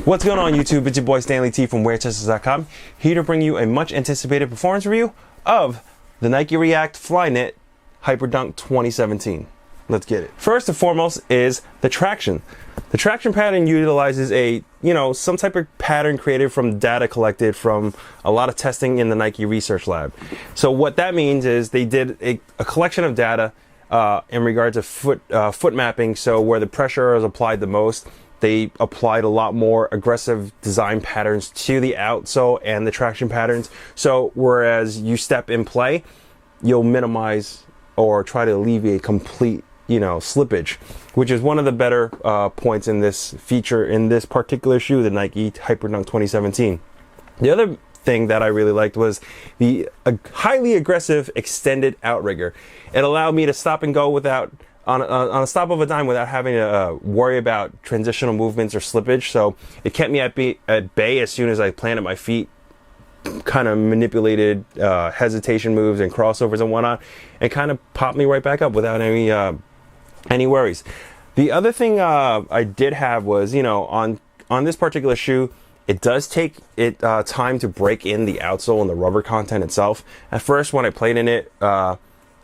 What's going on YouTube? It's your boy Stanley T from WearTesters.com, here to bring you a much anticipated performance review of the Nike React Flyknit Hyperdunk 2017. Let's get it. First and foremost is the traction. The traction pattern utilizes some type of pattern created from data collected from a lot of testing in the Nike research lab. So what that means is they did a collection of data in regards to foot mapping. So where the pressure is applied the most, they applied a lot more aggressive design patterns to the outsole and the traction patterns. So whereas you step in play, you'll minimize or try to alleviate complete slippage, which is one of the better points in this feature in this particular shoe, the Nike Hyperdunk 2017. The other thing that I really liked was the highly aggressive extended outrigger. It allowed me to stop and go without on a stop of a dime without having to worry about transitional movements or slippage. So it kept me at bay as soon as I planted my feet, kind of manipulated hesitation moves and crossovers and whatnot, and kind of popped me right back up without any worries. The other thing I did have was, on this particular shoe, it does take time to break in the outsole and the rubber content itself. At first, when I played in it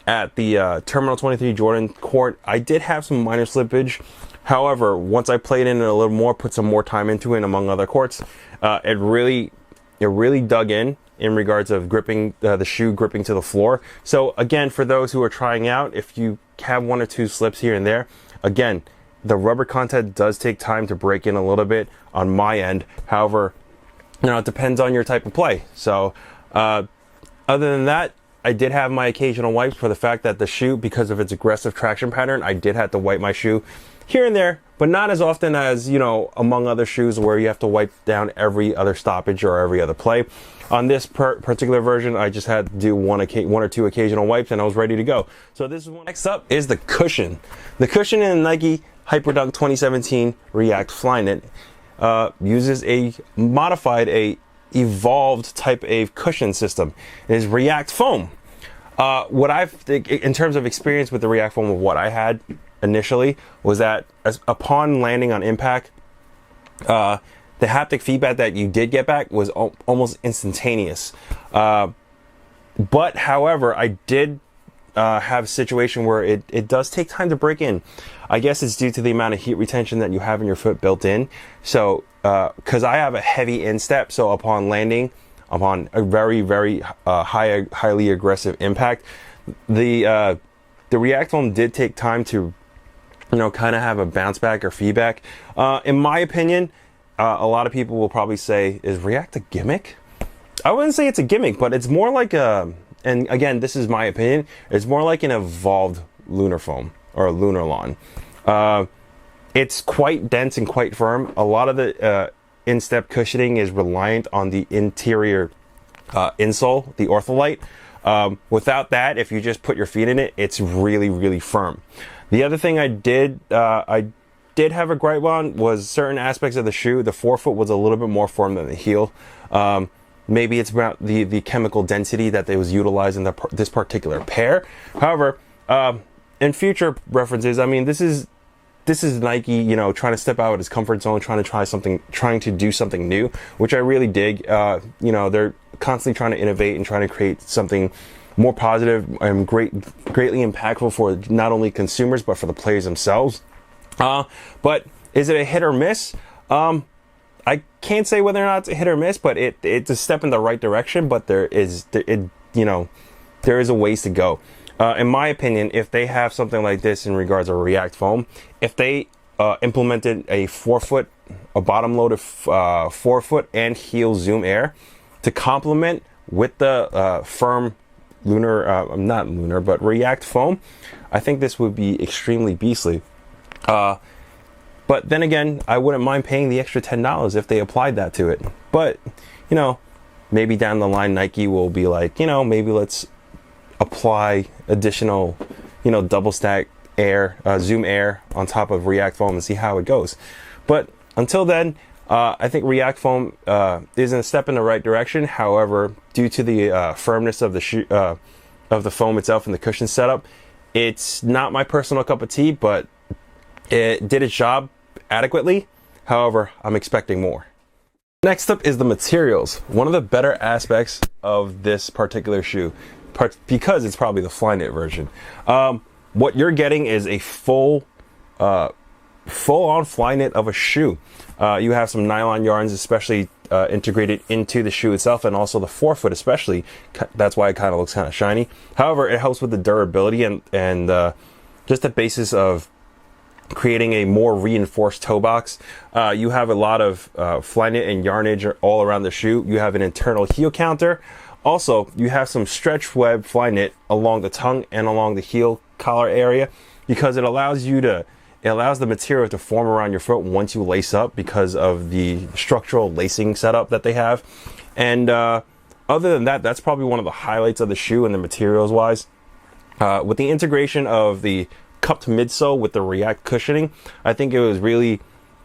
at the Terminal 23 Jordan court, I did have some minor slippage. However, once I played in it a little more, put some more time into it among other courts, it really dug in regards of gripping the shoe gripping to the floor. So again, for those who are trying out, if you have one or two slips here and there, again, the rubber content does take time to break in a little bit on my end. However, it depends on your type of play. So other than that, I did have my occasional wipes for the fact that the shoe, because of its aggressive traction pattern, I did have to wipe my shoe here and there, but not as often as, among other shoes where you have to wipe down every other stoppage or every other play. On this particular version, I just had to do one or two occasional wipes and I was ready to go. So this is one. Next up is the cushion. The cushion in the Nike Hyperdunk 2017 React Flyknit uses a evolved type of cushion system. It is React foam. In terms of experience with the React foam, of what I had initially was that upon landing on impact, the haptic feedback that you did get back was almost instantaneous. But however, I did have a situation where it does take time to break in. I guess it's due to the amount of heat retention that you have in your foot built in. So because I have a heavy instep, so upon landing upon a very highly aggressive impact, the React foam did take time to kind of have a bounce back or feedback. In my opinion, a lot of people will probably say, is React a gimmick? I wouldn't say it's a gimmick, but it's more like and again, this is my opinion, it's more like an evolved lunar foam or a lunar lawn. It's quite dense and quite firm. A lot of the instep cushioning is reliant on the interior insole, the ortholite. Without that, if you just put your feet in it, it's really firm. The other thing I did have a gripe on was certain aspects of the shoe. The forefoot was a little bit more firm than the heel. Maybe it's about the chemical density that they was utilized in this particular pair. However, in future references, I mean, this is Nike, trying to step out of his comfort zone, trying to do something new, which I really dig. They're constantly trying to innovate and trying to create something more positive and greatly impactful for not only consumers but for the players themselves. But is it a hit or miss? I can't say whether or not it's a hit or miss, but it's a step in the right direction. But there is a ways to go. In my opinion, if they have something like this in regards to React foam, if they implemented a bottom loaded forefoot and heel zoom air to complement with the firm React foam, I think this would be extremely beastly. But then again, I wouldn't mind paying the extra $10 if they applied that to it. But, maybe down the line, Nike will be like, maybe let's apply additional, double stack air, zoom air on top of React foam and see how it goes. But until then, I think React foam is a step in the right direction. However, due to the firmness of the shoe, of the foam itself and the cushion setup, it's not my personal cup of tea, but it did its job adequately. However, I'm expecting more. Next up is the materials. One of the better aspects of this particular shoe, because it's probably the Flyknit version. What you're getting is a full on Flyknit of a shoe. You have some nylon yarns, especially integrated into the shoe itself, and also the forefoot especially. That's why it kind of looks kind of shiny. However, it helps with the durability and just the basis of creating a more reinforced toe box. You have a lot of Flyknit and yarnage all around the shoe. You have an internal heel counter. Also, you have some stretch web Flyknit along the tongue and along the heel collar area, because it allows the material to form around your foot once you lace up, because of the structural lacing setup that they have. And other than that, that's probably one of the highlights of the shoe and the materials wise. With the integration of the cupped midsole with the React cushioning, I think it was really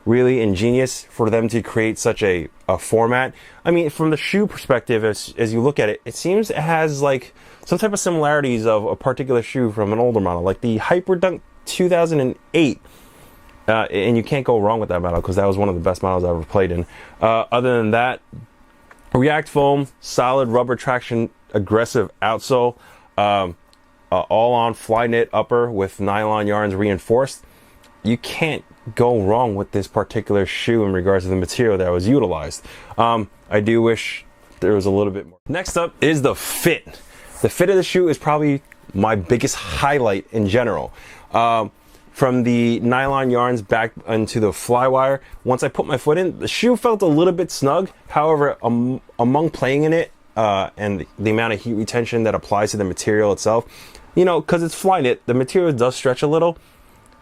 ingenious for them to create such a format. I mean, from the shoe perspective, as you look at it, it seems it has like some type of similarities of a particular shoe from an older model, like the Hyperdunk 2008. And you can't go wrong with that model, because that was one of the best models I ever played in. Other than that, React foam, solid rubber traction, aggressive outsole, all on Flyknit upper with nylon yarns reinforced. You can't go wrong with this particular shoe in regards to the material that was utilized. I do wish there was a little bit more. Next up is the fit. The fit of the shoe is probably my biggest highlight in general. From the nylon yarns back into the Flywire, once I put my foot in, the shoe felt a little bit snug. However, among playing in it and the amount of heat retention that applies to the material itself, you know, because it's Flyknit, the material does stretch a little,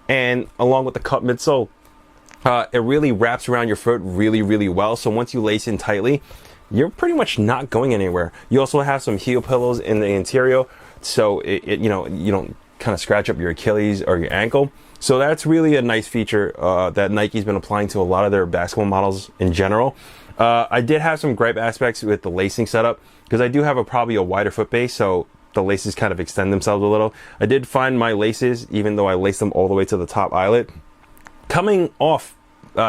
and along with the cup midsole, it really wraps around your foot really well. So once you lace in tightly, you're pretty much not going anywhere. You also have some heel pillows in the interior, so you know, you don't kind of scratch up your Achilles or your ankle. So that's really a nice feature that Nike's been applying to a lot of their basketball models in general. I did have some gripe aspects with the lacing setup, because I do have probably a wider foot base, so the laces kind of extend themselves a little. I did find my laces, even though I laced them all the way to the top eyelet, coming off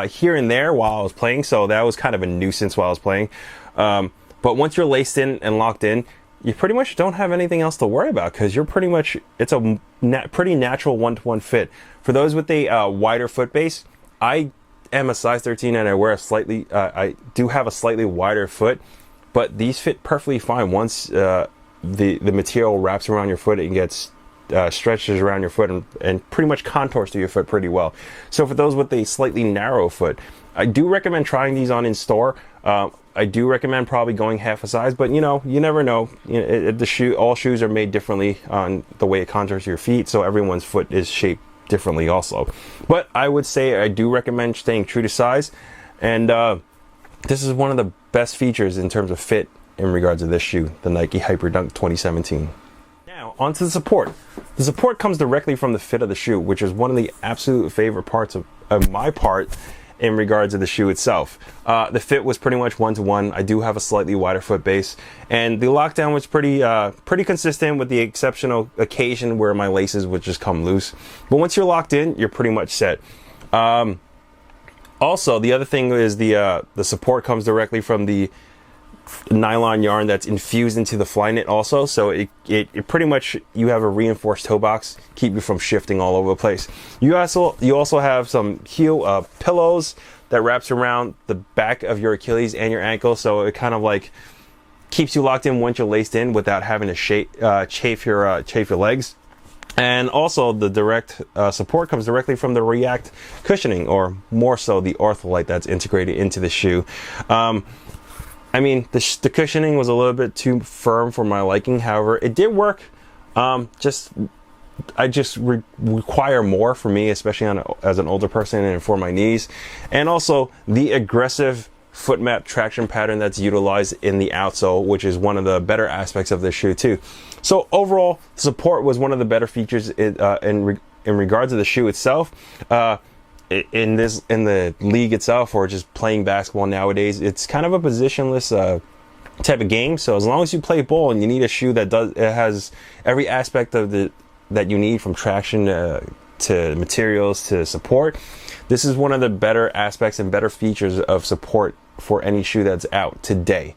here and there while I was playing, so that was kind of a nuisance while I was playing. But once you're laced in and locked in, you pretty much don't have anything else to worry about, because you're pretty much, it's a pretty natural one-to-one fit. For those with a wider foot base, I am a size 13 and I wear I do have a slightly wider foot, but these fit perfectly fine once the material wraps around your foot and gets stretches around your foot and pretty much contours to your foot pretty well. So for those with a slightly narrow foot, I do recommend trying these on in store. I do recommend probably going half a size, but you know, you never know. You know, all shoes are made differently on the way it contours your feet, so everyone's foot is shaped differently also. But I would say I do recommend staying true to size, and this is one of the best features in terms of fit in regards to this shoe, the Nike Hyperdunk 2017. Now, onto the support. The support comes directly from the fit of the shoe, which is one of the absolute favorite parts of my part in regards to the shoe itself. The fit was pretty much one-to-one. I do have a slightly wider foot base, and the lockdown was pretty consistent, with the exceptional occasion where my laces would just come loose. But once you're locked in, you're pretty much set. Also, the other thing is the support comes directly from the nylon yarn that's infused into the Flyknit also, so it pretty much, you have a reinforced toe box, keep you from shifting all over the place. You also have some heel pillows that wraps around the back of your Achilles and your ankle, so it kind of like keeps you locked in once you're laced in without having to chafe your legs. And also the direct support comes directly from the React cushioning, or more so the Ortholite that's integrated into the shoe. I mean, the cushioning was a little bit too firm for my liking. However, it did work. I just require more for me, especially as an older person and for my knees. And also the aggressive foot map traction pattern that's utilized in the outsole, which is one of the better aspects of this shoe too. So overall, support was one of the better features in regards to the shoe itself. In the league itself, or just playing basketball nowadays, it's kind of a positionless type of game. So as long as you play ball and you need a shoe that has every aspect of that you need, from traction, to materials to support. This is one of the better aspects and better features of support for any shoe that's out today.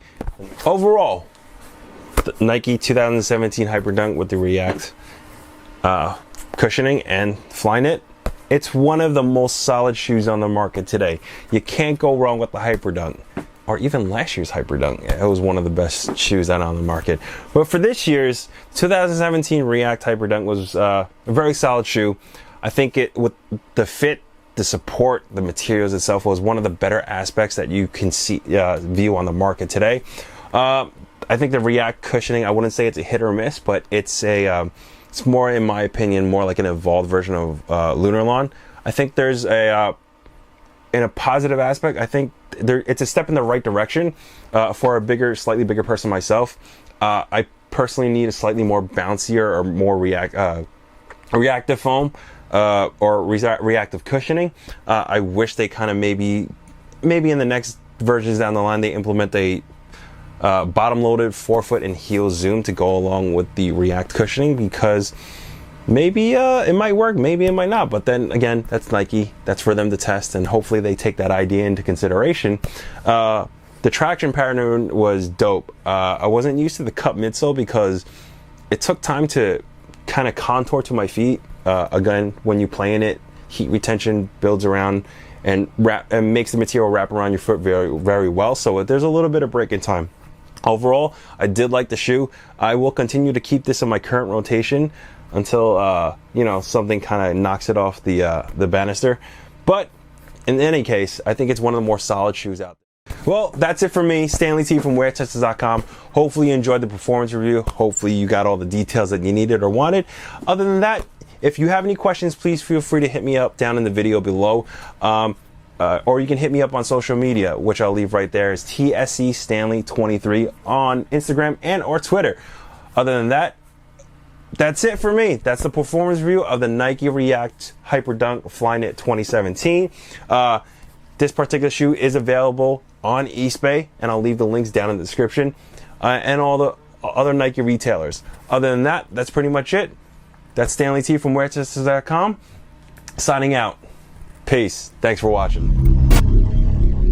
Overall, the Nike 2017 Hyperdunk with the React cushioning and Flyknit, it's one of the most solid shoes on the market today. You can't go wrong with the Hyperdunk, or even last year's Hyperdunk. It was one of the best shoes out on the market. But for this year's 2017 React Hyperdunk was a very solid shoe. I think it, with the fit, the support, the materials itself, was one of the better aspects that you can see view on the market today. I think the React cushioning, I wouldn't say it's a hit or miss, but it's a it's more, in my opinion, more like an evolved version of Lunarlon. I think there's a in a positive aspect, I think it's a step in the right direction for a slightly bigger person myself. I personally need a slightly more bouncier or more reactive foam or reactive cushioning. I wish they kind of maybe in the next versions down the line they implement a bottom-loaded forefoot and heel zoom to go along with the React cushioning, because maybe it might work, maybe it might not. But then again, that's Nike. That's for them to test, and hopefully they take that idea into consideration. The traction pattern was dope. I wasn't used to the cup midsole because it took time to kind of contour to my feet. Again, when you play in it, heat retention builds around and makes the material wrap around your foot very, very well. So there's a little bit of break in time. Overall, I did like the shoe. I will continue to keep this in my current rotation until you know, something kind of knocks it off the banister. But in any case, I think it's one of the more solid shoes out there. Well, that's it for me, Stanley T from WearTesters.com. Hopefully you enjoyed the performance review. Hopefully you got all the details that you needed or wanted. Other than that, if you have any questions, please feel free to hit me up down in the video below. Or you can hit me up on social media, which I'll leave right there. Is TSC Stanley 23 on Instagram and or Twitter. Other than that, that's it for me. That's the performance review of the Nike React Hyperdunk Flyknit 2017. This particular shoe is available on eBay, and I'll leave the links down in the description, and all the other Nike retailers. Other than that, that's pretty much it. That's Stanley T from WearTesters.com, signing out. Peace. Thanks for watching.